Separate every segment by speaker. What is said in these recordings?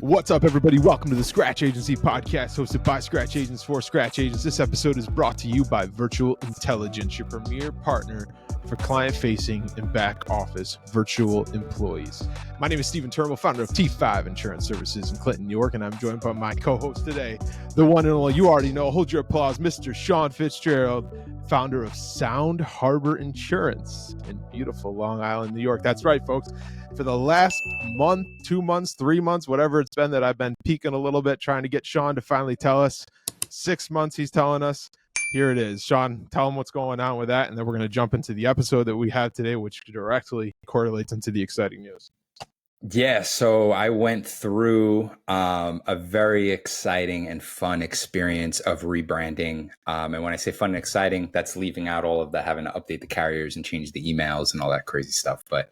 Speaker 1: What's up, everybody? Welcome to the Scratch Agency podcast, hosted by Scratch Agents for Scratch Agents. This episode is brought to you by Virtual Intelligence, your premier partner for client-facing and back-office virtual employees. My name is Stephen Turnbull, founder of T5 Insurance Services in Clinton, New York, and I'm joined by my co-host today, the one and only, you already know, hold your applause, Mr. Sean Fitzgerald, founder of Sound Harbor Insurance in beautiful Long Island, New York. That's right, folks. For the last month, 2 months, 3 months, whatever it's been that I've been peeking a little bit, trying to get Sean to finally tell us. 6 months he's telling us. Here it is. Sean, tell him what's going on with that, and then we're going to jump into the episode that we have today, which directly correlates into the exciting news.
Speaker 2: Yeah, so I went through a very exciting and fun experience of rebranding. And when I say fun and exciting, that's leaving out all of the having to update the carriers and change the emails and all that crazy stuff. But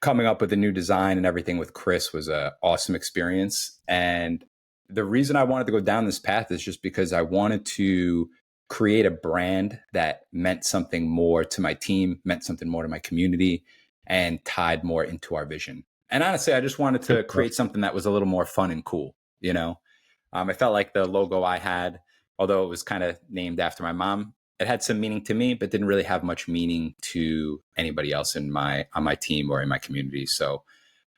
Speaker 2: coming up with a new design and everything with Chris was an awesome experience. And the reason I wanted to go down this path is just because I wanted to create a brand that meant something more to my team, meant something more to my community, and tied more into our vision. And honestly, I just wanted to create something that was a little more fun and cool, you know? I felt like the logo I had, although it was kind of named after my mom, it had some meaning to me, but didn't really have much meaning to anybody else on my team or in my community. So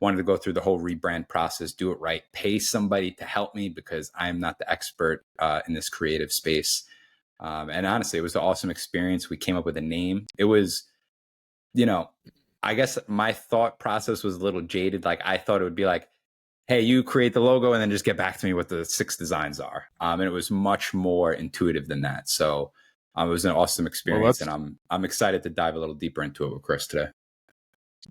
Speaker 2: wanted to go through the whole rebrand process, do it right, pay somebody to help me because I'm not the expert in this creative space. And honestly, it was an awesome experience. We came up with a name. It was, I guess my thought process was a little jaded. Like I thought it would be like, hey, you create the logo and then just get back to me what the 6 designs are. And it was much more intuitive than that. So it was an awesome experience, and I'm excited to dive a little deeper into it with Chris today.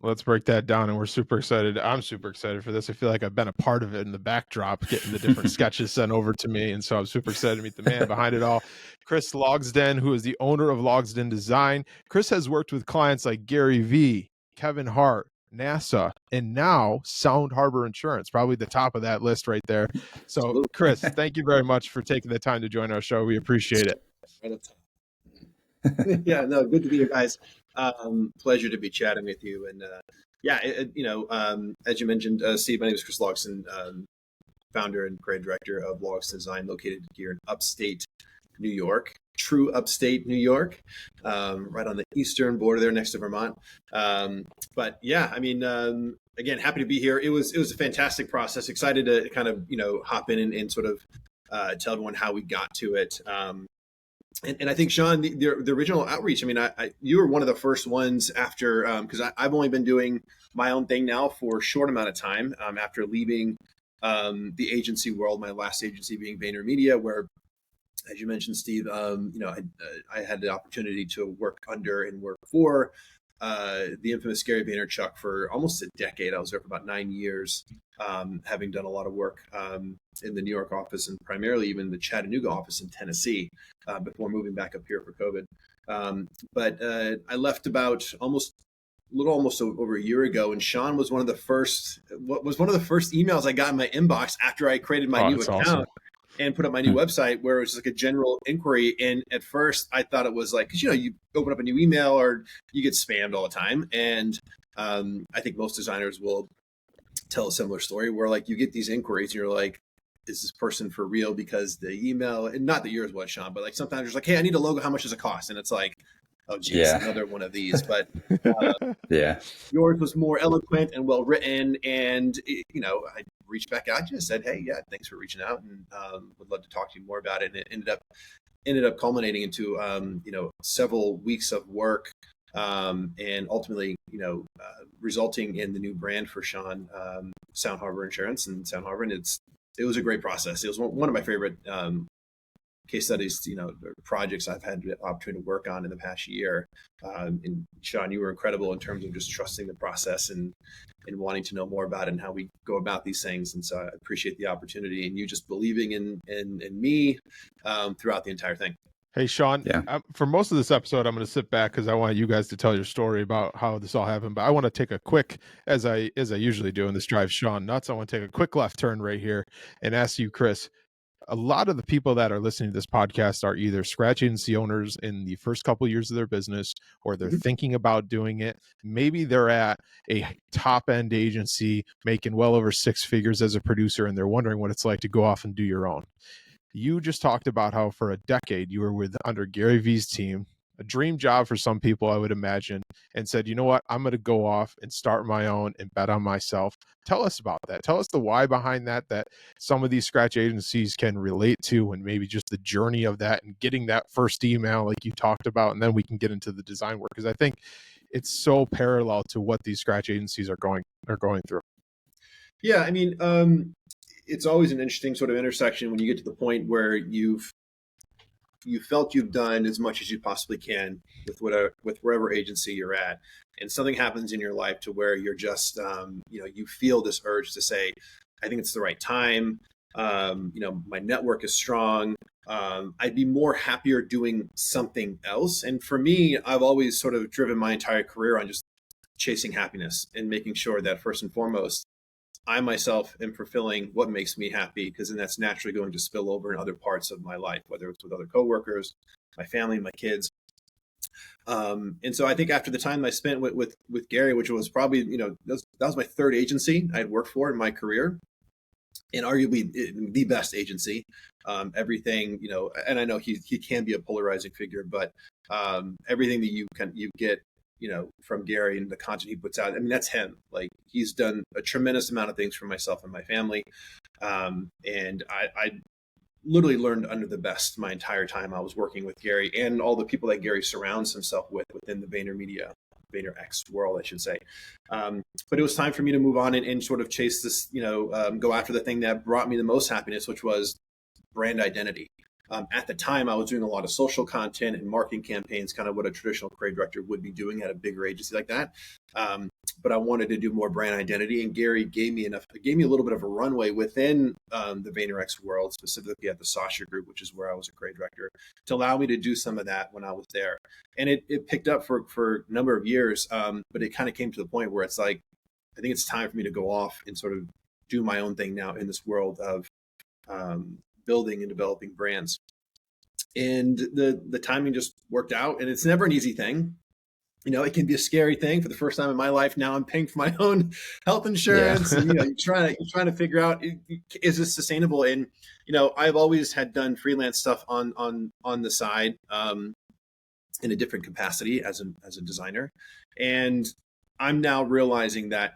Speaker 1: Let's break that down, and we're super excited. I'm super excited for this. I feel like I've been a part of it in the backdrop, getting the different sketches sent over to me, and so I'm super excited to meet the man behind it all, Chris Logsdon, who is the owner of Logsdon Design. Chris has worked with clients like Gary Vee, Kevin Hart, NASA, and now Sound Harbor Insurance, probably the top of that list right there. So, Chris, thank you very much for taking the time to join our show. We appreciate it.
Speaker 3: Yeah, no, good to be here, guys. Pleasure to be chatting with you. And as you mentioned, Steve, my name is Chris Logsdon, founder and creative director of Logsdon Design, located here in upstate New York, true upstate New York, right on the eastern border there next to Vermont. But yeah, I mean, again, happy to be here. It was a fantastic process. Excited to kind of, hop in and sort of tell everyone how we got to it. And I think, Sean, the original outreach, I mean, you were one of the first ones after, because I've only been doing my own thing now for a short amount of time after leaving the agency world, my last agency being VaynerMedia, where, as you mentioned, Steve, I had the opportunity to work under and work for the infamous Gary Vaynerchuk for almost a decade. I was there for about 9 years, having done a lot of work in the New York office and primarily even the Chattanooga office in Tennessee before moving back up here for COVID. But I left about almost over a year ago, and Sean was one of the first emails I got in my inbox after I created my new account. Awesome. And put up my new website, where it was like a general inquiry. And at first I thought it was like, because, you open up a new email or you get spammed all the time. And I think most designers will tell a similar story where like you get these inquiries and you're like, is this person for real? Because the email, and not that yours was, Sean, but like sometimes there's like, hey, I need a logo. How much does it cost? And it's like, oh, geez, another one of these. But yours was more eloquent and well written. And, I reached back out to you and said, hey, yeah, thanks for reaching out, and would love to talk to you more about it. And it ended up culminating into, several weeks of work and ultimately, resulting in the new brand for Sean, Sound Harbor Insurance and Sound Harbor. And it was a great process. It was one of my favorite case studies, projects I've had the opportunity to work on in the past year. And Sean, you were incredible in terms of just trusting the process and wanting to know more about it and how we go about these things. And so I appreciate the opportunity and you just believing in me throughout the entire thing.
Speaker 1: Hey, Sean, for most of this episode, I'm going to sit back because I want you guys to tell your story about how this all happened. But I want to take a quick, as I usually do, and this drives Sean nuts, I want to take a quick left turn right here and ask you, Chris, A lot of the people that are listening to this podcast are either scratch agency owners in the first couple of years of their business, or they're thinking about doing it. Maybe they're at a top end agency making well over six figures as a producer, and they're wondering what it's like to go off and do your own. You just talked about how for a decade you were under Gary Vee's team, a dream job for some people, I would imagine, and said, you know what, I'm going to go off and start my own and bet on myself. Tell us about that. Tell us the why behind that some of these scratch agencies can relate to, and maybe just the journey of that and getting that first email like you talked about. And then we can get into the design work, because I think it's so parallel to what these scratch agencies are going through.
Speaker 3: Yeah, I mean, it's always an interesting sort of intersection when you get to the point where you felt you've done as much as you possibly can with wherever agency you're at, and something happens in your life to where you're just you feel this urge to say, I think it's the right time. My network is strong. I'd be more happier doing something else. And for me, I've always sort of driven my entire career on just chasing happiness and making sure that first and foremost, I myself am fulfilling what makes me happy, because then that's naturally going to spill over in other parts of my life, whether it's with other coworkers, my family, my kids. And so I think after the time I spent with Gary, which was probably, that was my third agency I had worked for in my career, and arguably the best agency. Everything, and I know he can be a polarizing figure, but everything that you get, from Gary and the content he puts out, I mean, that's him. Like, he's done a tremendous amount of things for myself and my family. And I literally learned under the best my entire time I was working with Gary, and all the people that Gary surrounds himself with within the VaynerX world, I should say. But it was time for me to move on and sort of chase this, go after the thing that brought me the most happiness, which was brand identity. At the time, I was doing a lot of social content and marketing campaigns, kind of what a traditional creative director would be doing at a bigger agency like that. But I wanted to do more brand identity, and Gary gave me a little bit of a runway within the VaynerX world, specifically at the Sasha Group, which is where I was a creative director, to allow me to do some of that when I was there. And it picked up for a number of years, but it kind of came to the point where it's like, I think it's time for me to go off and sort of do my own thing now in this world of building and developing brands. And the timing just worked out, and it's never an easy thing. It can be a scary thing. For the first time in my life, now I'm paying for my own health insurance. Yeah. And, you're trying to figure out, is this sustainable? And, I've always had done freelance stuff on the side, in a different capacity as a designer. And I'm now realizing that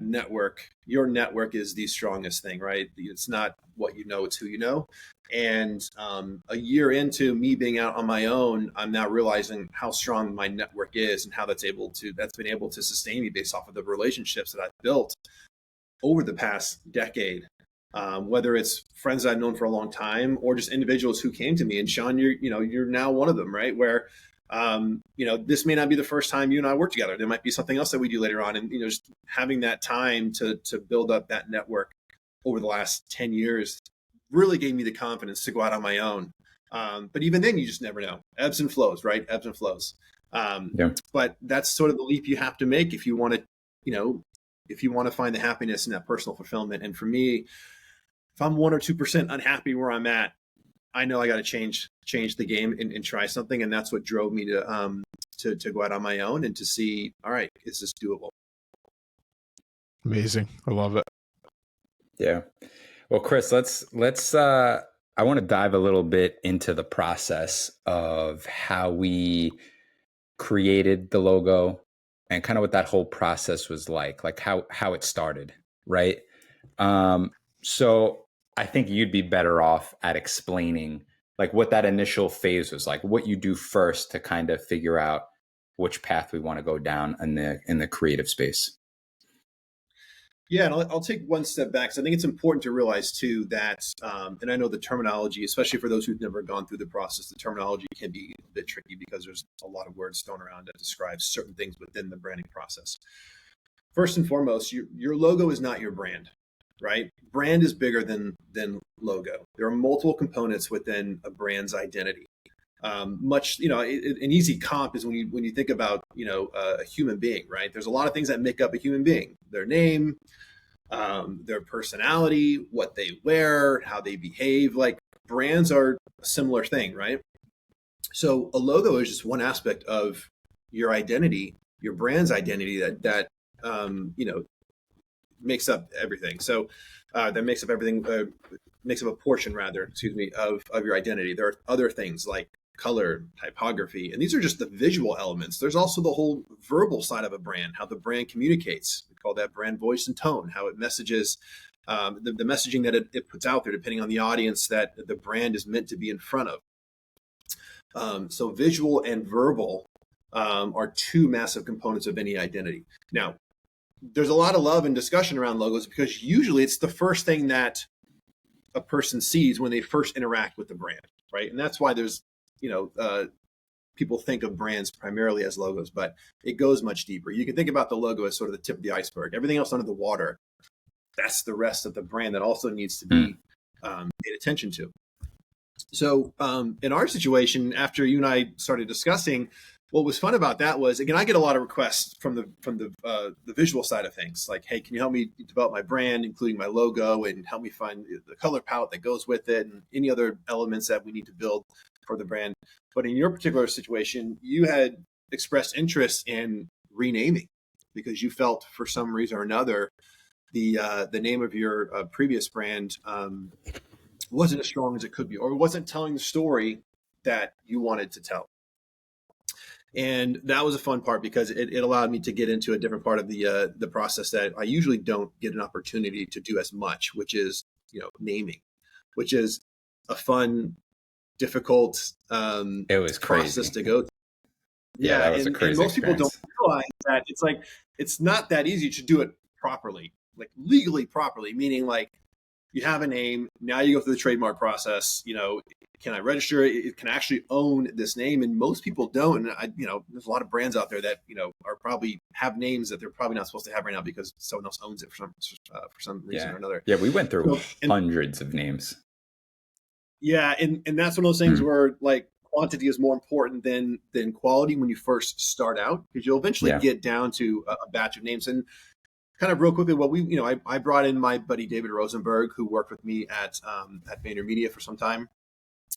Speaker 3: your network is the strongest thing, right? It's not what you know, it's who you know. And a year into me being out on my own, I'm now realizing how strong my network is and how that's been able to sustain me based off of the relationships that I've built over the past decade. Whether it's friends I've known for a long time or just individuals who came to me. And Sean, you're now one of them, right? Where this may not be the first time you and I work together. There might be something else that we do later on. And, just having that time to build up that network over the last 10 years really gave me the confidence to go out on my own. But even then, you just never know. Ebbs and flows, right? Ebbs and flows. Yeah. But that's sort of the leap you have to make if you want to find the happiness in that personal fulfillment. And for me, if I'm 1 or 2% unhappy where I'm at, I know I got to change the game and try something. And that's what drove me to go out on my own and to see, all right, is this doable?
Speaker 1: Amazing. I love it.
Speaker 2: Yeah. Well, Chris, let's I want to dive a little bit into the process of how we created the logo and kind of what that whole process was like how it started, right? So I think you'd be better off at explaining like what that initial phase was like, what you do first to kind of figure out which path we want to go down in the creative space.
Speaker 3: Yeah, and I'll take one step back, because I think it's important to realize too that, and I know the terminology, especially for those who've never gone through the process, the terminology can be a bit tricky because there's a lot of words thrown around that describe certain things within the branding process. First and foremost, your logo is not your brand, right? Brand is bigger than logo. There are multiple components within a brand's identity. An easy comp is when you think about, a human being, right? There's a lot of things that make up a human being: their name, their personality, what they wear, how they behave. Like, brands are a similar thing, right? So a logo is just one aspect of your identity, your brand's identity that makes up everything. So that makes up everything, makes up a portion rather, excuse me, of your identity. There are other things like color, typography, and these are just the visual elements. There's also the whole verbal side of a brand, how the brand communicates. We call that brand voice and tone, how it messages, the messaging that it puts out there, depending on the audience that the brand is meant to be in front of. So visual and verbal are two massive components of any identity. Now, there's a lot of love and discussion around logos because usually it's the first thing that a person sees when they first interact with the brand, right? And that's why there's, people think of brands primarily as logos, but it goes much deeper. You can think about the logo as sort of the tip of the iceberg. Everything else under the water, that's the rest of the brand that also needs to be paid attention to. So in our situation, after you and I started discussing, what was fun about that was, again, I get a lot of requests from the visual side of things, like, hey, can you help me develop my brand, including my logo, and help me find the color palette that goes with it, and any other elements that we need to build for the brand. But in your particular situation, you had expressed interest in renaming because you felt, for some reason or another, the name of your previous brand wasn't as strong as it could be, or wasn't telling the story that you wanted to tell. And that was a fun part because it allowed me to get into a different part of the process that I usually don't get an opportunity to do as much, which is, naming, which is a fun, difficult
Speaker 2: it was
Speaker 3: process
Speaker 2: crazy
Speaker 3: to go through.
Speaker 2: Yeah, that was a crazy
Speaker 3: and most
Speaker 2: experience.
Speaker 3: people don't realize that it's not that easy to do it properly, like legally properly, meaning like you have a name, now you go through the trademark process, can I register it? Can I actually own this name? And most people don't. And there's a lot of brands out there that, are probably have names that they're probably not supposed to have right now because someone else owns it for some reason or another.
Speaker 2: Yeah, we went through hundreds of names.
Speaker 3: Yeah, and that's one of those things where like quantity is more important than quality when you first start out, because you'll eventually get down to a batch of names. And kind of real quickly, I brought in my buddy David Rosenberg, who worked with me at VaynerMedia for some time.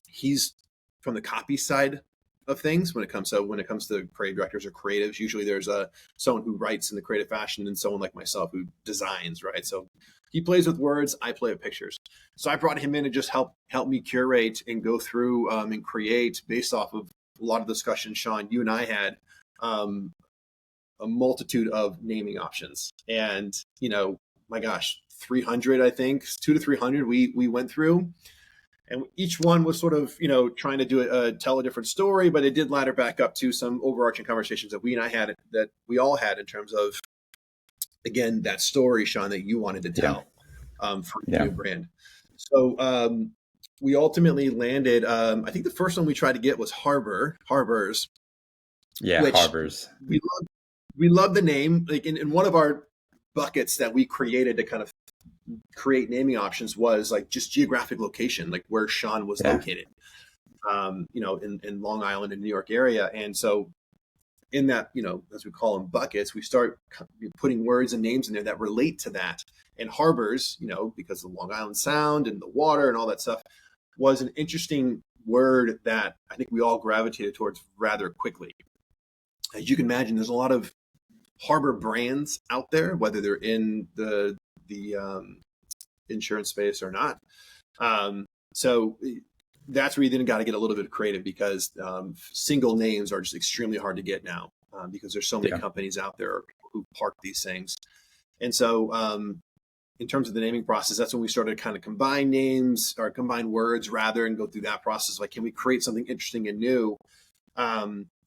Speaker 3: He's from the copy side of things when it comes to creative directors or creatives. Usually there's someone who writes in the creative fashion and someone like myself who designs, right? So he plays with words, I play with pictures. So I brought him in to just help me curate and go through and create, based off of a lot of discussion, Sean, you and I had, a multitude of naming options. And, my gosh, 300, I think, 200 to 300 we went through. And each one was sort of, trying to tell a different story, but it did ladder back up to some overarching conversations that we all had in terms of, again, that story, Sean, that you wanted to tell for your new brand. So we ultimately landed, I think the first one we tried to get was Harbors.
Speaker 2: Yeah, Harbors.
Speaker 3: We love the name. Like in one of our buckets that we created to kind of create naming options was like just geographic location, like where Sean was located, in Long Island and New York area. And so in that, as we call them buckets, we start putting words and names in there that relate to that. And Harbors, because of the Long Island Sound and the water and all that stuff, was an interesting word that I think we all gravitated towards rather quickly. As you can imagine, there's a lot of harbor brands out there, whether they're in the insurance space or not. So that's where you then got to get a little bit creative, because single names are just extremely hard to get now, because there's so many companies out there who park these things. And so in terms of the naming process, that's when we started to kind of combine names or combine words rather, and go through that process. Like, can we create something interesting and new?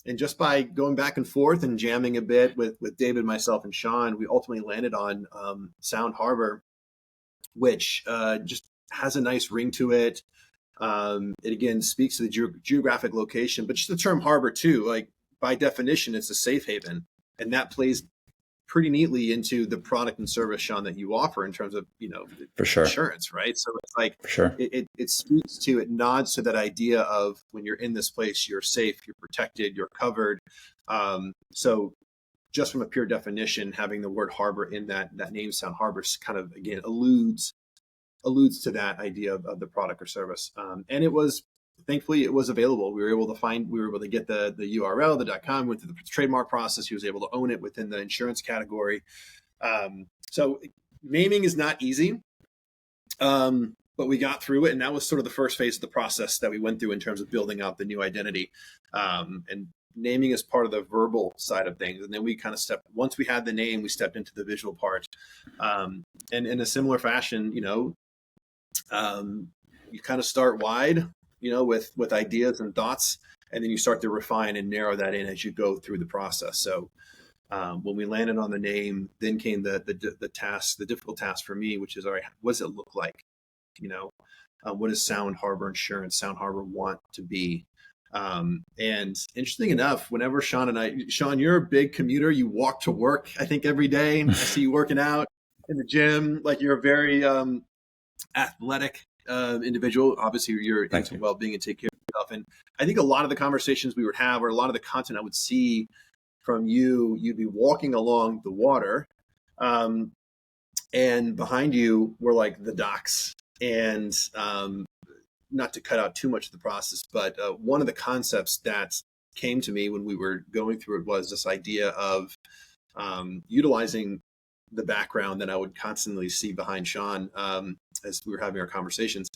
Speaker 3: And just by going back and forth and jamming a bit with David, myself, and Sean, we ultimately landed on Sound Harbor, which just has a nice ring to it. It again speaks to the geographic location, but just the term harbor too, like by definition, it's a safe haven. And that plays pretty neatly into the product and service, Sean, that you offer in terms of,
Speaker 2: For sure.
Speaker 3: insurance, right? So it's like,
Speaker 2: For sure.
Speaker 3: It speaks to, it nods to that idea of when you're in this place, you're safe, you're protected, you're covered. So just from a pure definition, having the word harbor in that name, Sound Harbor, kind of, again, alludes alludes to that idea of the product or service. And thankfully it was available. We were able to get the URL, the .com, went through the trademark process. He was able to own it within the insurance category. So naming is not easy, but we got through it. And that was sort of the first phase of the process that we went through in terms of building out the new identity. And naming is part of the verbal side of things. And then we kind of once we had the name, we stepped into the visual part. And in a similar fashion, you kind of start wide, with ideas and thoughts, and then you start to refine and narrow that in as you go through the process. So when we landed on the name, then came the difficult task for me, which is, all right, what does it look like? What does Sound Harbor Insurance, Sound Harbor want to be? And interesting enough, whenever Sean, you're a big commuter. You walk to work, I think, every day. I see you working out in the gym. Like, you're a very athletic individual. Obviously, you're into well-being and take care of yourself. And I think a lot of the conversations we would have, or a lot of the content I would see from you, you'd be walking along the water, and behind you were like the docks. And not to cut out too much of the process, but one of the concepts that came to me when we were going through it was this idea of utilizing the background that I would constantly see behind Sean as we were having our conversations.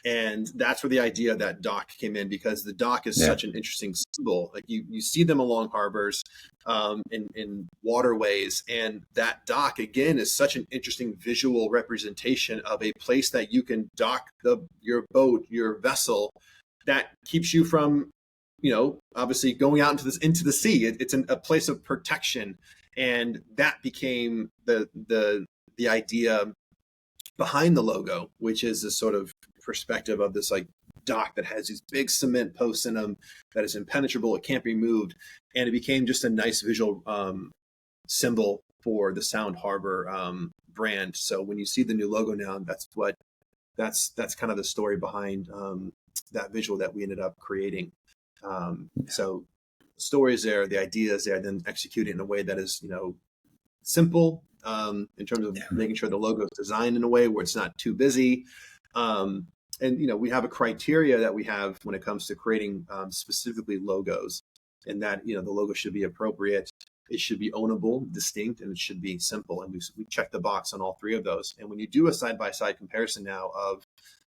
Speaker 3: And that's where the idea of that dock came in, because the dock is such an interesting symbol. Like, you see them along harbors, in waterways, and that dock again is such an interesting visual representation of a place that you can dock your boat, your vessel, that keeps you from, obviously going out into the sea. It's a place of protection, and that became the idea behind the logo, which is this sort of perspective of this like dock that has these big cement posts in them, that is impenetrable, it can't be moved, and it became just a nice visual symbol for the Sound Harbor brand. So when you see the new logo now, that's kind of the story behind that visual that we ended up creating. So the story is there, the idea is there, then execute it in a way that is simple, in terms of making sure the logo is designed in a way where it's not too busy. And we have a criteria that we have when it comes to creating specifically logos, and that the logo should be appropriate, it should be ownable, distinct, and it should be simple. And we check the box on all three of those. And when you do a side-by-side comparison now of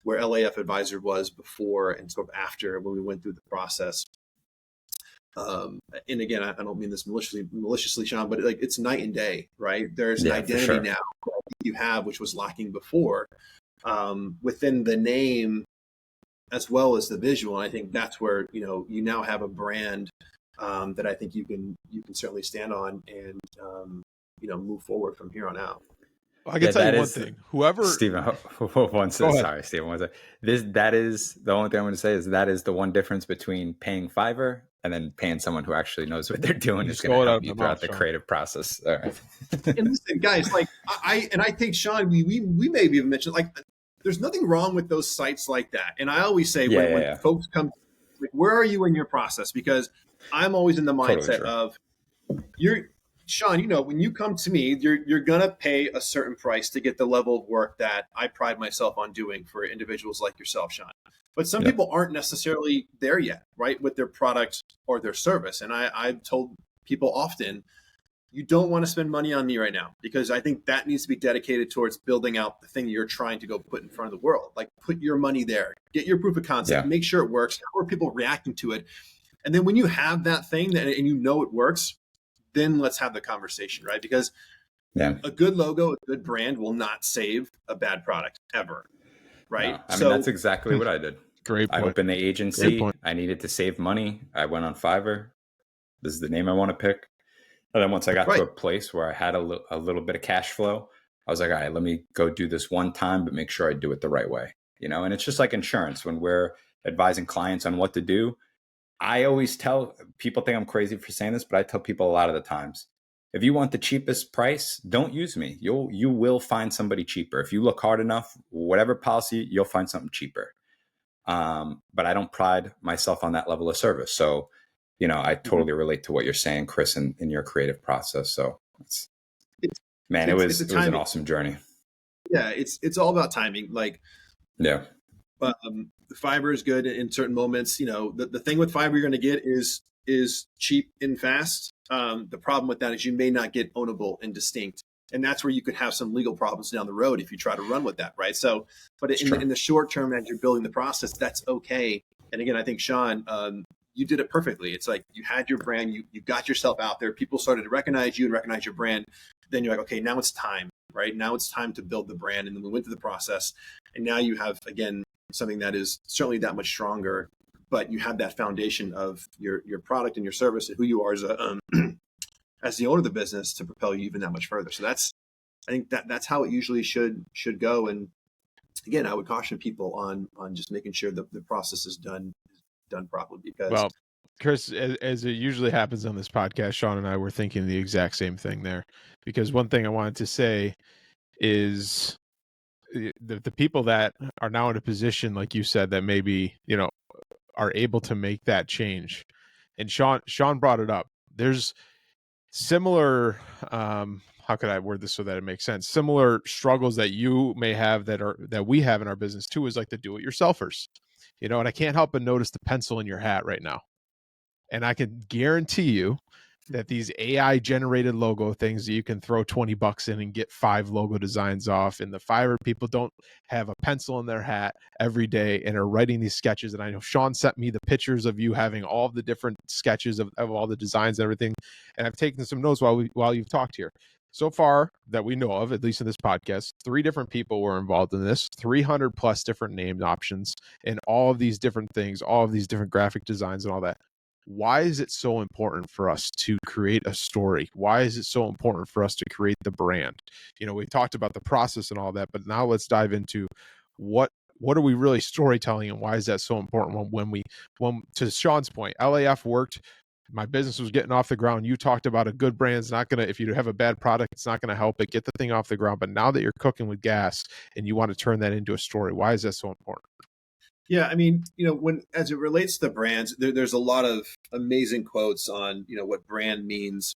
Speaker 3: where LAF Advisor was before and sort of after, when we went through the process, and again, I don't mean this maliciously, Sean, but it's night and day, right? There's an identity now that you have, which was lacking before, within the name as well as the visual. And I think that's where you now have a brand that I think you can certainly stand on and move forward from here on out.
Speaker 1: Well, I can tell you one thing. Whoever
Speaker 2: Stephen, sorry, Stephen, one second. That is the only thing I'm going to say is that is the one difference between paying Fiverr and then paying someone who actually knows what they're doing is going to help you throughout the creative process. All right.
Speaker 3: And listen, guys, like I think Sean, we maybe even mentioned, like, there's nothing wrong with those sites like that. And I always say when folks come, like, where are you in your process? Because I'm always in the mindset of Sean, when you come to me, you're going to pay a certain price to get the level of work that I pride myself on doing for individuals like yourself, Sean. But some people aren't necessarily there yet, right, with their product or their service. And I've told people often, you don't want to spend money on me right now, because I think that needs to be dedicated towards building out the thing you're trying to go put in front of the world. Like, put your money there, get your proof of concept, make sure it works. How are people reacting to it? And then when you have that thing and it works, then let's have the conversation, right? Because a good logo, a good brand will not save a bad product ever, right?
Speaker 2: No, I mean, that's exactly what I did.
Speaker 1: Great point.
Speaker 2: I opened the agency. I needed to save money. I went on Fiverr. This is the name I want to pick. And then once I got to a place where I had a little bit of cash flow, I was like, all right, let me go do this one time, but make sure I do it the right way. And it's just like insurance. When we're advising clients on what to do, I always tell people, think I'm crazy for saying this, but I tell people a lot of the times, if you want the cheapest price, don't use me. You will find somebody cheaper. If you look hard enough, whatever policy, you'll find something cheaper. But I don't pride myself on that level of service. So, I totally relate to what you're saying, Chris, in your creative process. So it was an awesome journey.
Speaker 3: Yeah, it's all about timing. Like,
Speaker 2: Yeah.
Speaker 3: fiber is good in certain moments. The thing with fiber you're going to get is cheap and fast. The problem with that is you may not get ownable and distinct, and that's where you could have some legal problems down the road if you try to run with that, right? So, but in the short term, as you're building the process, that's okay. And again, I think Sean, you did it perfectly. It's like you had your brand, you got yourself out there, people started to recognize you and recognize your brand. Then you're like, okay, now it's time, right? Now it's time to build the brand, and then we went through the process, and now you have again something that is certainly that much stronger. But you have that foundation of your product and your service and who you are as a as the owner of the business to propel you even that much further. So I think that's how it usually should go. And again, I would caution people on just making sure that the process is done properly, because
Speaker 1: Well, Chris, as it usually happens on this podcast, Sean and I were thinking the exact same thing there, because one thing I wanted to say is the people that are now in a position, like you said, that maybe, are able to make that change. And Sean brought it up. There's similar, how could I word this so that it makes sense? Similar struggles that you may have that we have in our business too, is like the do-it-yourselfers, and I can't help but notice the pencil in your hat right now. And I can guarantee you that these AI generated logo things that you can throw $20 in and get 5 logo designs off, and the Fiverr people don't have a pencil in their hat every day and are writing these sketches. And I know Sean sent me the pictures of you having all of the different sketches of all the designs and everything. And I've taken some notes while you've talked here. So far that we know of, at least in this podcast, 3 different people were involved in this, 300 plus different named options, and all of these different things, all of these different graphic designs and all that. Why is it so important for us to create a story? Why is it so important for us to create the brand? We talked about the process and all that, but now let's dive into what are we really storytelling, and why is that so important? When to Sean's point, LAF worked. My business was getting off the ground. You talked about a good brand is not going to, if you have a bad product, it's not going to help it get the thing off the ground. But now that you're cooking with gas and you want to turn that into a story, why is that so important?
Speaker 3: Yeah, I mean, when as it relates to brands, there's a lot of amazing quotes on what brand means,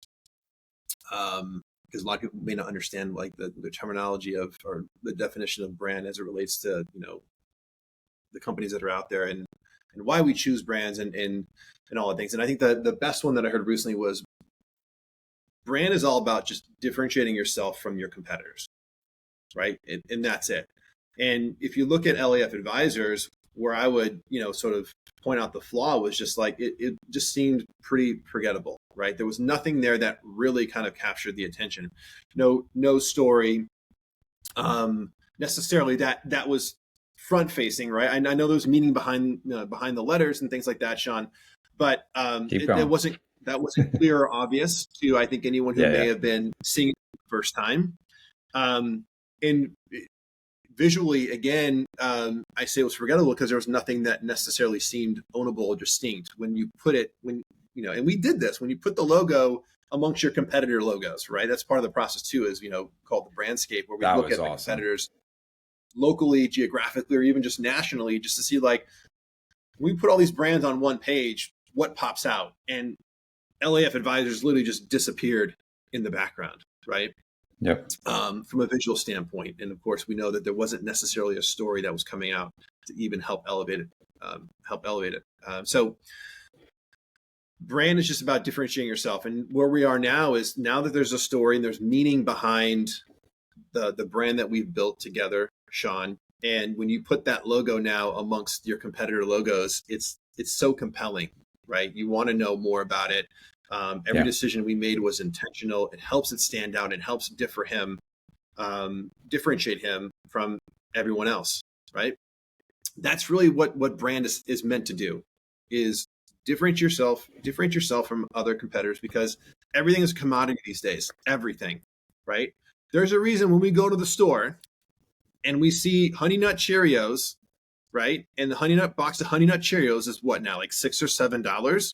Speaker 3: because a lot of people may not understand like the terminology of, or the definition of brand as it relates to the companies that are out there, and why we choose brands and all the things. And I think the best one that I heard recently was, brand is all about just differentiating yourself from your competitors, right? And that's it. And if you look at LAF Advisors, where I would, sort of point out the flaw was just like, it just seemed pretty forgettable, right? There was nothing there that really kind of captured the attention. No story necessarily that was front facing, right? I know there was meaning behind the letters and things like that, Sean, but that wasn't clear or obvious to, I think, anyone who may have been seeing it for the first time. And visually, again, I say it was forgettable because there was nothing that necessarily seemed ownable or distinct when you put it, and we did this, when you put the logo amongst your competitor logos, right? That's part of the process too, is, called the brandscape, where we look at the competitors locally, geographically, or even just nationally, just to see, like, when we put all these brands on one page, what pops out? And LAF Advisors literally just disappeared in the background, right?
Speaker 2: Yep.
Speaker 3: From a visual standpoint. And of course, we know that there wasn't necessarily a story that was coming out to even help elevate it. So brand is just about differentiating yourself. And where we are now is, now that there's a story and there's meaning behind the brand that we've built together, Sean, and when you put that logo now amongst your competitor logos, it's so compelling, right? You want to know more about it. Every decision we made was intentional. It helps it stand out. It helps differentiate him from everyone else, right? That's really what brand is meant to do, is differentiate yourself from other competitors, because everything is a commodity these days. Everything, right? There's a reason when we go to the store and we see Honey Nut Cheerios, right? And the Honey Nut box of Honey Nut Cheerios is what now, like $6 or $7?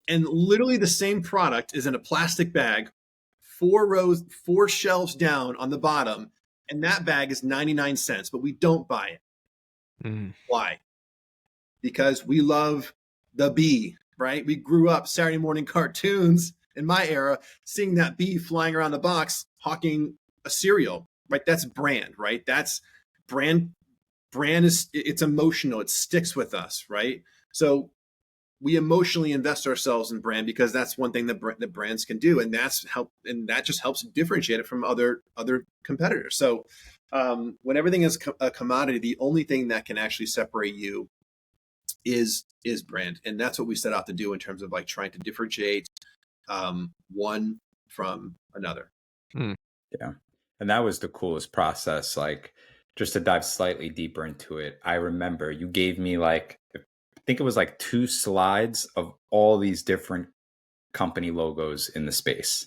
Speaker 3: And literally the same product is in a plastic bag, 4 shelves down on the bottom, and that bag is 99 cents, but we don't buy it. Why? Because we love the bee, right? We grew up Saturday morning cartoons in my era, seeing that bee flying around the box, hawking a cereal, right? That's brand, right? That's brand. Brand it's emotional. It sticks with us, right? So we emotionally invest ourselves in brand because that's one thing that brands can do, and that just helps differentiate it from other competitors. So when everything is a commodity, the only thing that can actually separate you is brand, and that's what we set out to do in terms of like trying to differentiate one from another.
Speaker 2: Yeah, and that was the coolest process. Like, just to dive slightly deeper into it, I remember you gave me like, I think it was like 2 slides of all these different company logos in the space.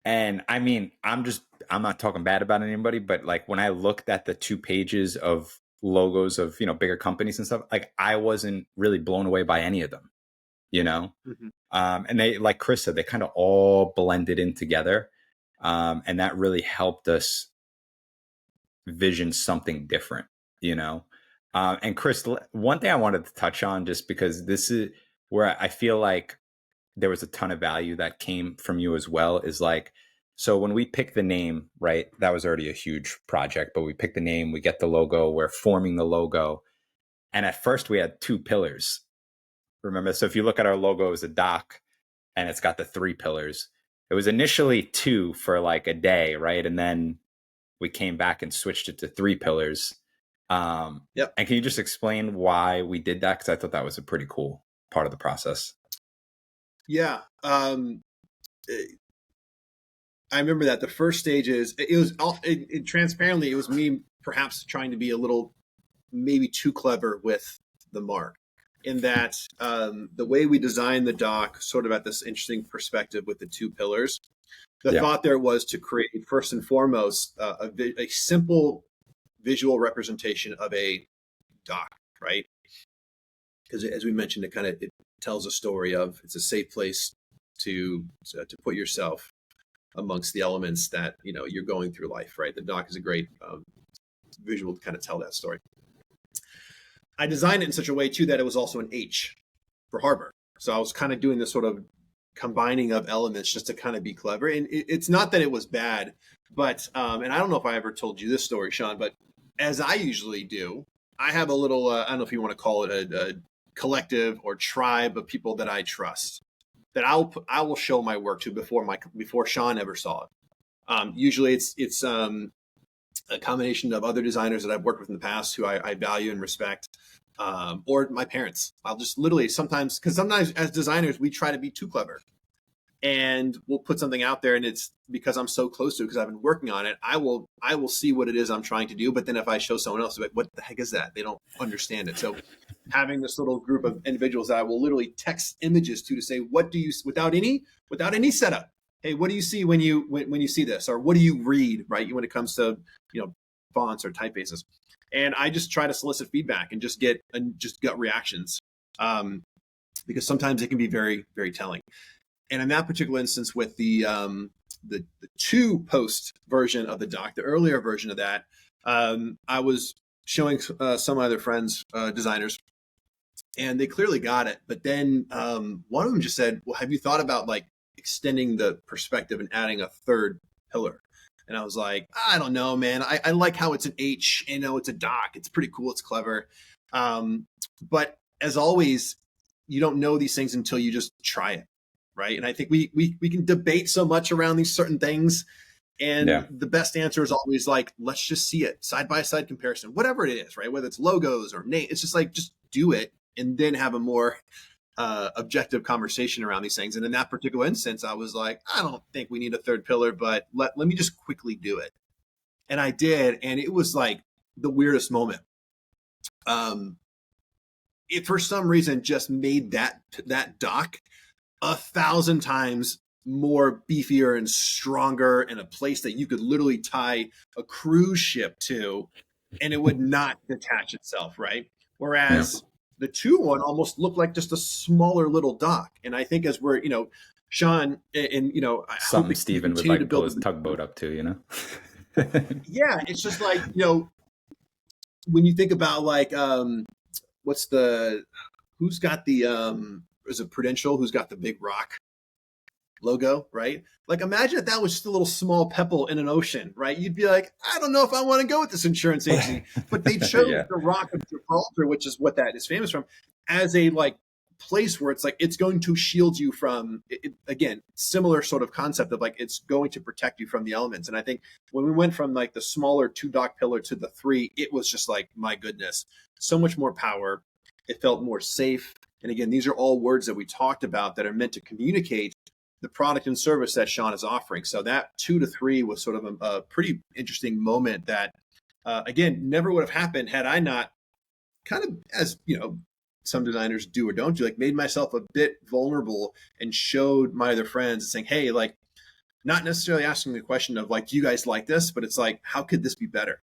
Speaker 2: And I mean, I'm not talking bad about anybody, but like when I looked at the 2 pages of logos of, bigger companies and stuff, like I wasn't really blown away by any of them, you know?
Speaker 3: Mm-hmm.
Speaker 2: And they, like Chris said, they kind of all blended in together. And that really helped us vision something different, you know? And Chris, one thing I wanted to touch on, just because this is where I feel like there was a ton of value that came from you as well, is like, so when we pick the name, right, that was already a huge project, but we picked the name, we get the logo, we're forming the logo. And at first we had 2 pillars. Remember? So if you look at our logo, it was a dock and it's got the 3 pillars. It was initially 2 for like a day, right? And then we came back and switched it to 3 pillars.
Speaker 3: Yep.
Speaker 2: And can you just explain why we did that? Because I thought that was a pretty cool part of the process.
Speaker 3: Yeah. I remember that the first stages, it was transparently, it was me perhaps trying to be a little, maybe too clever with the mark, in that the way we designed the dock sort of at this interesting perspective with the 2 pillars. The thought there was to create, first and foremost, a simple visual representation of a dock, right? Because as we mentioned, it tells a story of, it's a safe place to put yourself amongst the elements that you're going through life, right? The dock is a great visual to kind of tell that story. I designed it in such a way too that it was also an H for harbor. So I was kind of doing this sort of combining of elements just to kind of be clever. And it's not that it was bad, but and I don't know if I ever told you this story, Sean, but as I usually do, I have a little I don't know if you want to call it a collective or tribe of people that I trust, that I will show my work to before Sean ever saw it. Usually it's a combination of other designers that I've worked with in the past who I value and respect, or my parents. I'll just literally sometimes as designers, we try to be too clever, and we'll put something out there, and it's because I'm so close to it, because I've been working on it. I will see what it is I'm trying to do, but then if I show someone else, like, what the heck is that? They don't understand it. So having this little group of individuals that I will literally text images to say, what do you, without any setup, hey, what do you see when you see this, or what do you read, right? When it comes to fonts or typefaces, and I just try to solicit feedback and just get gut reactions, because sometimes it can be very, very telling. And in that particular instance, with the 2 post version of the doc, the earlier version of that, I was showing some other friends, designers, and they clearly got it. But then one of them just said, well, have you thought about like extending the perspective and adding a 3rd pillar? And I was like, I don't know, man. I like how it's an H, it's a dock. It's pretty cool. It's clever. But as always, you don't know these things until you just try it, right? And I think we can debate so much around these certain things. And the best answer is always like, let's just see it, side by side comparison, whatever it is, right? Whether it's logos or name, it's just like, just do it and then have a more objective conversation around these things. And in that particular instance, I was like, I don't think we need a 3rd pillar, but let me just quickly do it. And I did. And it was like the weirdest moment. It for some reason just made that dock 1,000 times more beefier and stronger, and a place that you could literally tie a cruise ship to and it would not detach itself, right? Whereas the 2-1 almost looked like just a smaller little dock. And I think as we're, Sean, and
Speaker 2: something Steven would like to pull his tugboat up to,
Speaker 3: Yeah, it's just like, when you think about like who's got the is it Prudential, who's got the big rock? logo, right? Like imagine if that was just a little small pebble in an ocean, right? You'd be like, I don't know if I want to go with this insurance agency, but they chose
Speaker 2: Yeah.
Speaker 3: the Rock of Gibraltar, which is what that is famous from, as a like place where it's like it's going to shield you from again, similar sort of concept of like it's going to protect you from the elements. And I think when we went from like the smaller 2 dock pillar to the 3, it was just like, my goodness, so much more power. It felt more safe. And again, these are all words that we talked about that are meant to communicate the product and service that Sean is offering. So that 2 to 3 was sort of a pretty interesting moment that again, never would have happened had I not kind of, as you know, some designers do or don't do, like made myself a bit vulnerable and showed my other friends saying, hey, like not necessarily asking the question of like, do you guys like this? But it's like, how could this be better?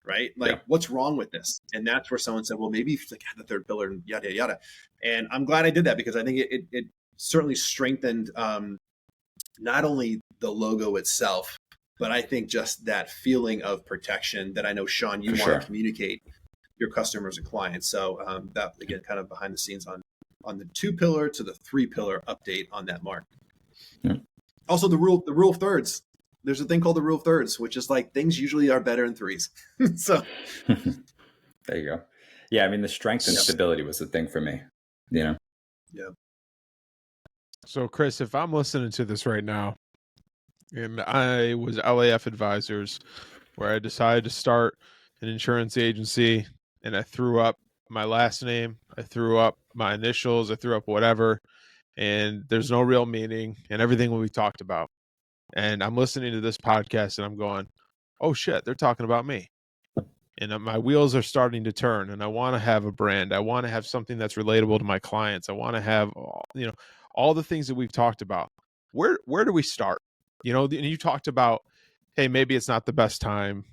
Speaker 3: Right? Like, what's wrong with this? And that's where someone said, well, maybe if you like had the 3rd pillar and yada, yada. And I'm glad I did that because I think it certainly strengthened not only the logo itself, but I think just that feeling of protection that I know, Sean, you want to communicate your customers and clients. So that again, kind of behind the scenes on the 2 pillar to the 3 pillar update on that mark.
Speaker 2: Yeah.
Speaker 3: Also the rule of thirds. There's a thing called the rule of thirds, which is like things usually are better in 3s. So
Speaker 2: there you go. Yeah. I mean, the strength and stability was the thing for me, you know?
Speaker 3: Yeah.
Speaker 1: So Chris, if I'm listening to this right now and I was LAF Advisors where I decided to start an insurance agency and I threw up my last name, I threw up my initials, I threw up whatever, and there's no real meaning and everything we talked about. And I'm listening to this podcast and I'm going, oh shit, they're talking about me. And my wheels are starting to turn and I want to have a brand. I want to have something that's relatable to my clients. I want to have, all the things that we've talked about. Where do we start? And you talked about, hey, maybe it's not the best time,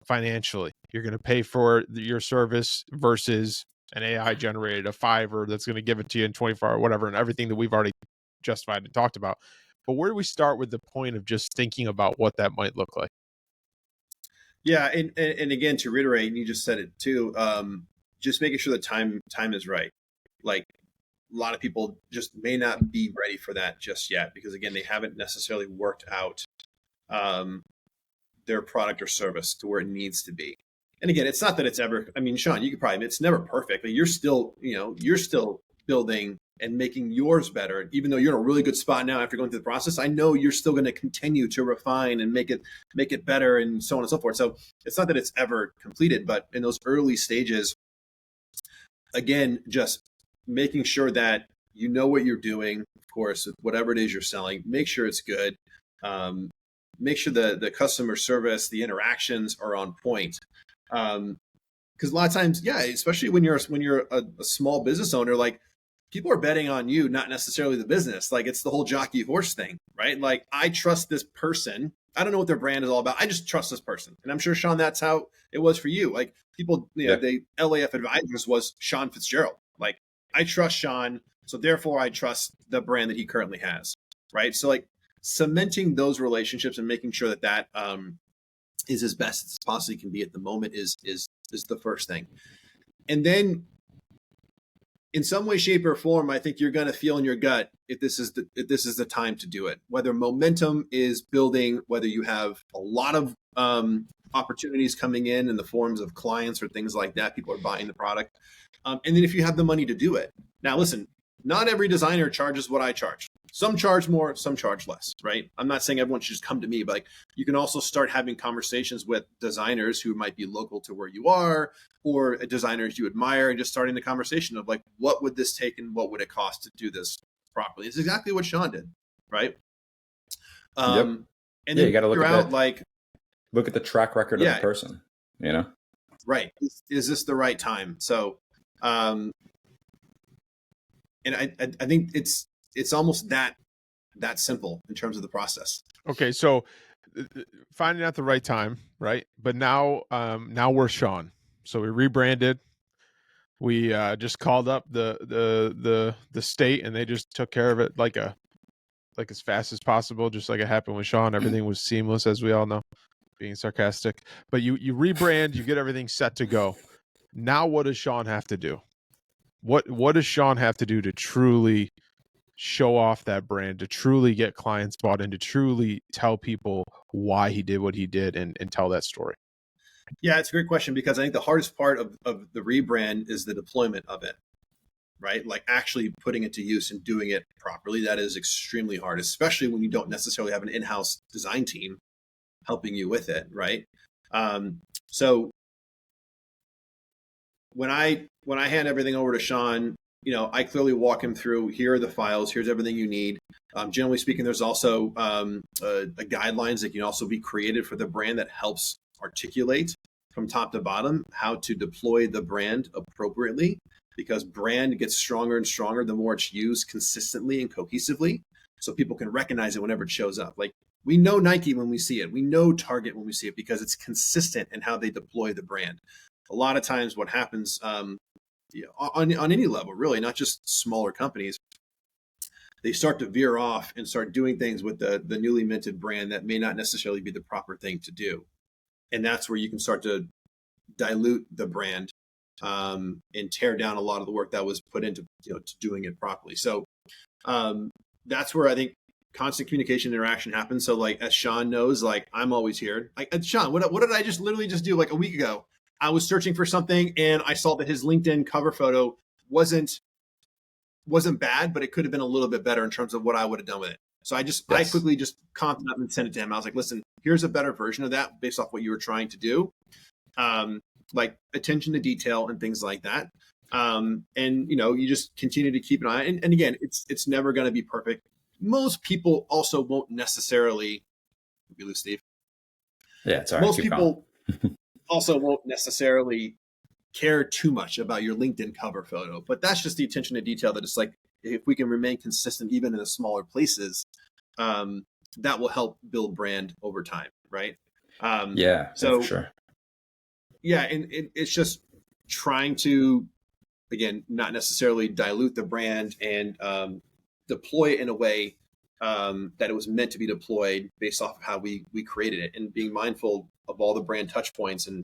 Speaker 1: financially. You're going to pay for your service versus an AI generated a Fiverr that's going to give it to you in 24 hours, whatever, and everything that we've already justified and talked about. But where do we start with the point of just thinking about what that might look like?
Speaker 3: Yeah, and again, to reiterate, and you just said it too, just making sure the time is right. Like a lot of people just may not be ready for that just yet because again, they haven't necessarily worked out their product or service to where it needs to be. And again, it's not that it's ever. I mean, Sean, you could probably. It's never perfect, but you're still building and making yours better. Even though you're in a really good spot now after going through the process, I know you're still going to continue to refine and make it better and so on and so forth. So it's not that it's ever completed, but in those early stages, again, just making sure that you know what you're doing, of course, whatever it is you're selling, make sure it's good. Make sure the customer service, the interactions are on point. Because a lot of times, yeah, especially when you're a small business owner, like people are betting on you, not necessarily the business. Like it's the whole jockey horse thing, right? Like I trust this person. I don't know what their brand is all about. I just trust this person. And I'm sure, Sean, that's how it was for you. Like people, the LAF Advisors was Sean Fitzgerald. Like I trust Sean, so therefore I trust the brand that he currently has, right? So like cementing those relationships and making sure that is as best as possibly can be at the moment is the first thing. And then in some way, shape, or form, I think you're going to feel in your gut if this is the time to do it. Whether momentum is building, whether you have a lot of opportunities coming in the forms of clients or things like that, people are buying the product. And then if you have the money to do it. Now, listen, not every designer charges what I charge. Some charge more, some charge less, right? I'm not saying everyone should just come to me, but like you can also start having conversations with designers who might be local to where you are or designers you admire and just starting the conversation of like, what would this take and what would it cost to do this properly? It's exactly what Sean did, right? And then
Speaker 2: you got to look at
Speaker 3: that,
Speaker 2: look at the track record of the person,
Speaker 3: Right. Is this the right time? So, and I think it's almost that simple in terms of the process.
Speaker 1: Okay, so finding out the right time, right? But now we're Sean. So we rebranded. We just called up the state, and they just took care of it like as fast as possible, just like it happened with Sean. Everything was seamless, as we all know. Being sarcastic, but you rebrand, you get everything set to go. Now, what does Sean have to do? What does Sean have to do to truly show off that brand, to truly get clients bought in, to truly tell people why he did what he did and tell that story?
Speaker 3: Yeah, it's a great question, because I think the hardest part of the rebrand is the deployment of it, right? Like actually putting it to use and doing it properly. That is extremely hard, especially when you don't necessarily have an in-house design team helping you with it, right? So when I hand everything over to Sean, I clearly walk him through, here are the files, here's everything you need. Generally speaking, there's also a guidelines that can also be created for the brand that helps articulate from top to bottom how to deploy the brand appropriately, because brand gets stronger and stronger the more it's used consistently and cohesively, so people can recognize it whenever it shows up. Like, we know Nike when we see it, we know Target when we see it, because it's consistent in how they deploy the brand. A lot of times what happens on any level, really, not just smaller companies, they start to veer off and start doing things with the newly minted brand that may not necessarily be the proper thing to do. And that's where you can start to dilute the brand and tear down a lot of the work that was put into to doing it properly. So that's where I think constant communication interaction happens. So like, as Sean knows, like, I'm always here. Sean, what did I literally just do like a week ago? I was searching for something and I saw that his LinkedIn cover photo wasn't bad, but it could have been a little bit better in terms of what I would have done with it. So I quickly just comped up and sent it to him. I was like, listen, here's a better version of that based off what you were trying to do. Like attention to detail and things like that. And you just continue to keep an eye. And again, it's never going to be perfect. Most people also won't necessarily, we lose Steve.
Speaker 2: Yeah, it's all right.
Speaker 3: Most people also won't necessarily care too much about your LinkedIn cover photo, but that's just the attention to detail that it's like, if we can remain consistent even in the smaller places, that will help build brand over time, right?
Speaker 2: So for sure.
Speaker 3: Yeah, and it's just trying to, again, not necessarily dilute the brand and deploy it in a way that it was meant to be deployed based off of how we created it, and being mindful of all the brand touch points and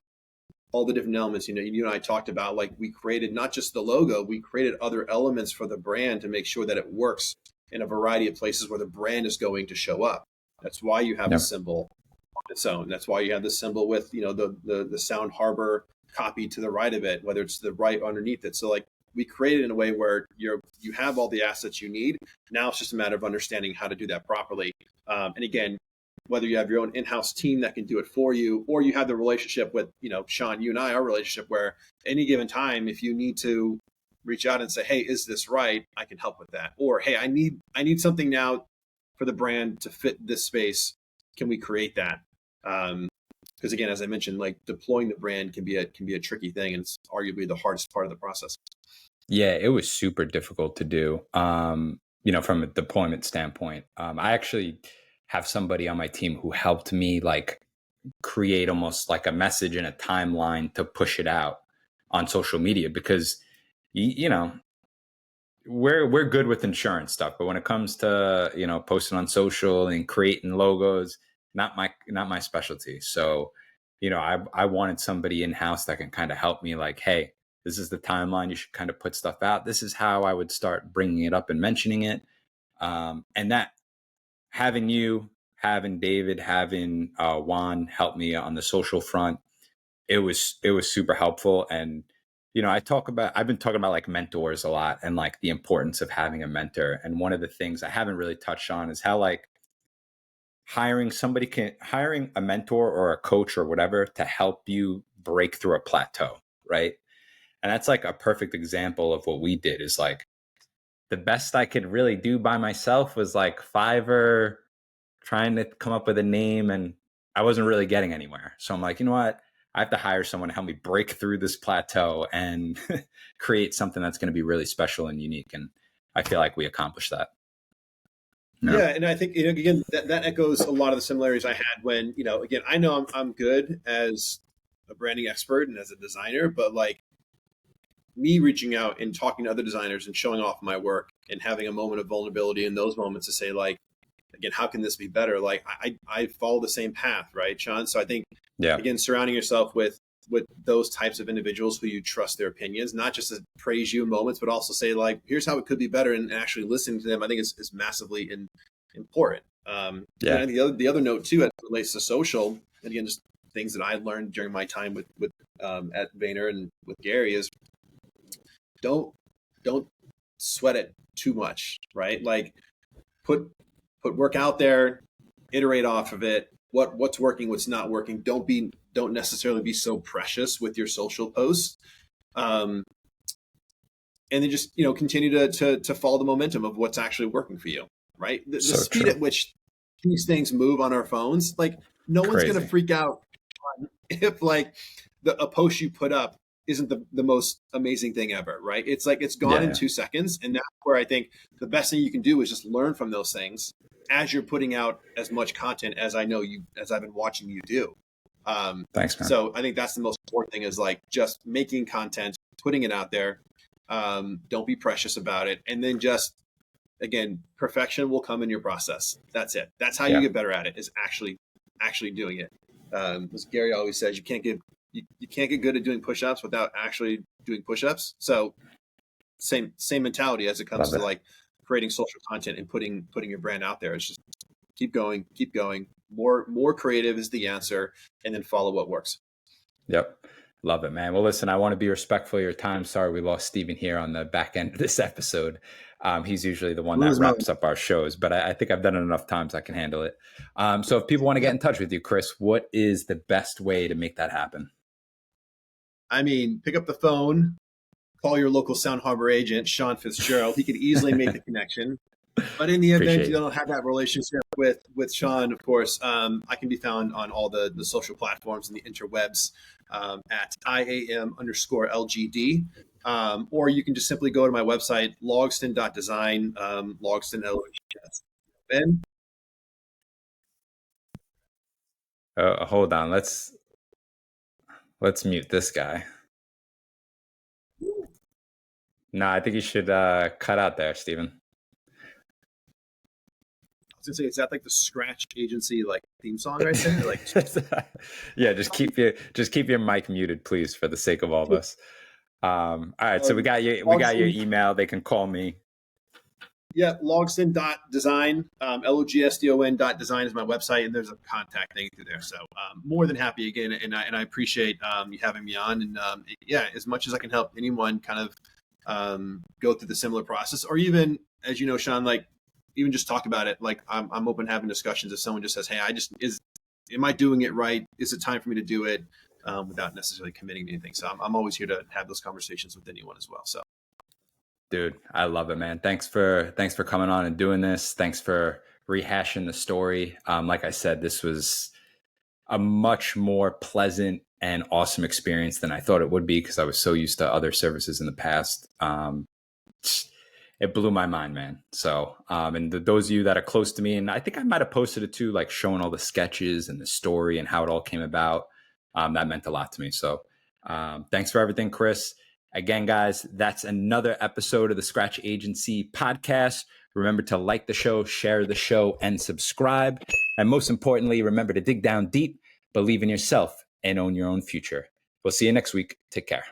Speaker 3: all the different elements. You and I talked about, like, we created not just the logo, we created other elements for the brand to make sure that it works in a variety of places where the brand is going to show up. That's why you have the symbol on its own. That's why you have the symbol with, the Sound Harbor copy to the right of it, whether it's the right underneath it. So like, we created in a way where you have all the assets you need. Now it's just a matter of understanding how to do that properly. And again, whether you have your own in-house team that can do it for you, or you have the relationship with, Sean, you and I, our relationship, where any given time, if you need to reach out and say, hey, is this right? I can help with that. Or, hey, I need something now for the brand to fit this space. Can we create that? Because again, as I mentioned, like, deploying the brand can be a tricky thing, and it's arguably the hardest part of the process.
Speaker 2: Yeah, it was super difficult to do, from a deployment standpoint. I actually have somebody on my team who helped me like create almost like a message and a timeline to push it out on social media, because we're good with insurance stuff, but when it comes to posting on social and creating logos, not my specialty. So I wanted somebody in-house that can kind of help me, like, hey, this is the timeline, you should kind of put stuff out, this is how I would start bringing it up and mentioning it. And that, having David, having Juan help me on the social front, it was super helpful. And I've been talking about like mentors a lot, and like the importance of having a mentor. And one of the things I haven't really touched on is how, like, hiring a mentor or a coach or whatever to help you break through a plateau, right? And that's like a perfect example of what we did. Is like, the best I could really do by myself was like Fiverr, trying to come up with a name, and I wasn't really getting anywhere. So I'm like, you know what? I have to hire someone to help me break through this plateau and create something that's going to be really special and unique. And I feel like we accomplished that.
Speaker 3: Yeah, and I think again that echoes a lot of the similarities I had when again, I know I'm good as a branding expert and as a designer, but like, me reaching out and talking to other designers and showing off my work and having a moment of vulnerability in those moments to say, like, again, how can this be better? Like, I follow the same path, right, Sean? So I think, again, surrounding yourself with with those types of individuals who you trust their opinions, not just to praise you in moments, but also say like, here's how it could be better, and actually listening to them, I think is massively important. And I think the other note too, as it relates to social, and again, just things that I learned during my time with at Vayner and with Gary is don't sweat it too much, right? Like put work out there, iterate off of it. What's working, what's not working. Don't necessarily be so precious with your social posts. And then just, continue to follow the momentum of what's actually working for you, right? The speed at which these things move on our phones, like no one's going to freak out if like a post you put up isn't the most amazing thing ever, right? It's like it's gone in 2 seconds. And that's where I think the best thing you can do is just learn from those things as you're putting out as much content as I've been watching you do.
Speaker 2: Thanks, man.
Speaker 3: So I think that's the most important thing, is like just making content, putting it out there. Don't be precious about it. And then just, again, perfection will come in your process. That's it. That's how you get better at it, is actually doing it. As Gary always says, you can't get good at doing push-ups without actually doing push-ups. So same mentality as it comes to like creating social content and putting your brand out there. It's just keep going. More creative is the answer, and then follow what works.
Speaker 2: Yep. Love it, man. Well, listen, I want to be respectful of your time. Sorry, we lost Steven here on the back end of this episode. He's usually the one that wraps up our shows, but I think I've done it enough times I can handle it. So if people want to get in touch with you, Chris, what is the best way to make that happen?
Speaker 3: I mean, pick up the phone, call your local Sound Harbor agent, Sean Fitzgerald. He could easily make the connection. But in the event you don't have that relationship with Sean, of course, I can be found on all the social platforms and the interwebs at IAM_LGD. Or you can just simply go to my website, logsdon.design, Logsdon, LOGS. Ben?
Speaker 2: Hold on. Let's mute this guy. No, I think you should cut out there, Steven.
Speaker 3: I was gonna say, is that like the Scratch Agency like theme song right there? Like,
Speaker 2: yeah, just keep your mic muted, please, for the sake of all of us. All right, so we got your email. They can call me.
Speaker 3: Yeah, logsdon.design, LOGSDON.design is my website, and there's a contact thing through there. So more than happy again, and I appreciate you having me on. And as much as I can help anyone kind of go through the similar process, or even, as you know, Sean, like even just talk about it. Like I'm open to having discussions. If someone just says, "Hey, am I doing it right? Is it time for me to do it?" Without necessarily committing to anything. So I'm always here to have those conversations with anyone as well. So.
Speaker 2: Dude, I love it, man. Thanks for coming on and doing this. Thanks for rehashing the story. Like I said, this was a much more pleasant and awesome experience than I thought it would be, because I was so used to other services in the past. It blew my mind, man. So, and those of you that are close to me, and I think I might have posted it too, like showing all the sketches and the story and how it all came about. That meant a lot to me. So thanks for everything, Chris. Again, guys, that's another episode of the Scratch Agency podcast. Remember to like the show, share the show, and subscribe. And most importantly, remember to dig down deep, believe in yourself, and own your own future. We'll see you next week. Take care.